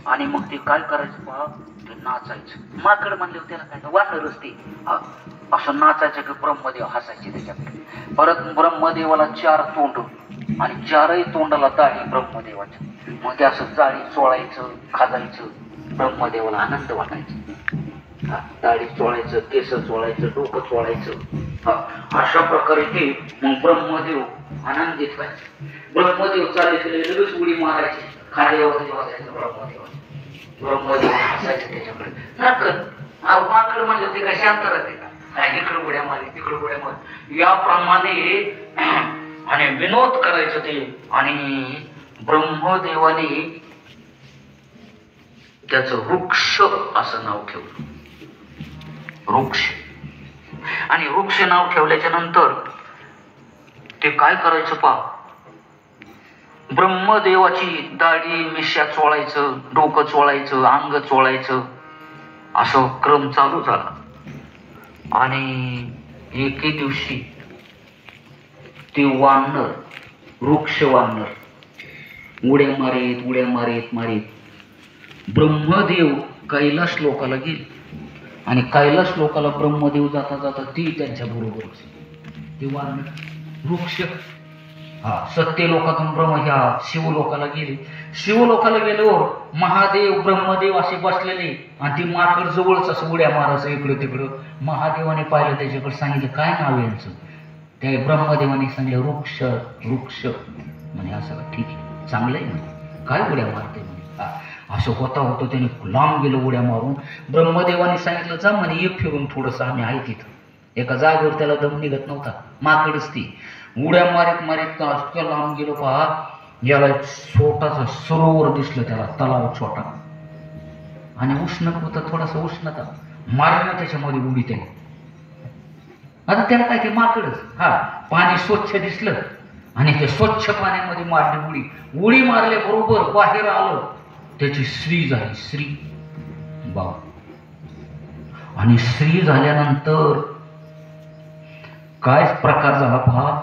आणि मग ते काय करायचं पहा, ते नाचायचं. माकड म्हणले त्याला काय वानरच ते, असं नाचायचं की ब्रह्मदेव हसायचे त्याच्याकडे. परत ब्रह्मदेवाला 4 तोंड आणि 4ही तोंडाला दाढी ब्रह्मदेवाच्या. मग ते असं जाळी चोळायचं, खाजायचं, ब्रह्मदेवाला आनंद वाटायचा. दाढी चोळायचं, केस चोळायचं, डोकं चोळायचं. अशा प्रकारे ते मग ब्रह्मदेव आनंदित व्हायचे. ब्रह्मदेव चालायचे, लगेच उडी मारायची, खाद्यावरती वाजायचं ब्रह्मदेव. ब्रह्मदेव हसायचे त्याच्याकडे. माकड म्हणजे ते काय शांत राहते का, इकडे उड्या मारी तिकडे उड्या मारी, याप्रमाणे आणि विनोद करायचं ते. आणि ब्रह्मदेवाने त्याचं वृक्ष असं नाव ठेवलं, वृक्ष. आणि वृक्ष नाव ठेवल्याच्या नंतर ते काय करायचं पहा, ब्रह्मदेवाची दाढी मिश्या चोळायचं, डोकं चोळायचं, अंग चोळायचं, असं क्रम चालू झाला. आणि एके दिवशी ते वानर, वृक्ष वानर उड्या मारीत ब्रह्मदेव कैलास लोकाला गेले. आणि कैलास लोकाला ब्रह्मदेव जाता जाता ती त्यांच्या बरोबरच, ते वानर वृक्ष सत्य लोकातून शिवलोकाला गेले. शिवलोकाला गेल्यावर महादेव ब्रह्मदेव असे बसलेले आणि ती माकड जवळच असं उड्या मारायचं इकडं तिकडं. महादेवाने पाहिलं, त्याच्याकडे सांगितलं काय नाव यांचं. त्या ब्रह्मदेवाने सांगितलं वृक्ष. वृक्ष म्हणे असं ठीक आहे, चांगलं आहे म्हणे, काय उड्या मारते म्हणे. असं होतं त्याने लांब गेलं उड्या मारून. ब्रह्मदेवाने सांगितलं जा म्हणे, ये फिरून थोडंसं, आम्ही आहे तिथं. एका जागेवर त्याला दम निघत नव्हता, माकडच ती. उड्या मारीत लांब गेलो पहा. याला छोटासा सरोवर दिसलं, त्याला तलाव छोटा, आणि उष्ण होता, थोडासा उष्णता, मारणं त्याच्यामध्ये उडी त्याने. आता त्याला काय, ते माकडच. पाणी स्वच्छ दिसलं आणि ते स्वच्छ पाण्यामध्ये मारली उडी मारल्या बरोबर बाहेर आलं, त्याची स्त्री झाली, स्त्री बा. आणि स्त्री झाल्यानंतर काय प्रकार झाला पहा.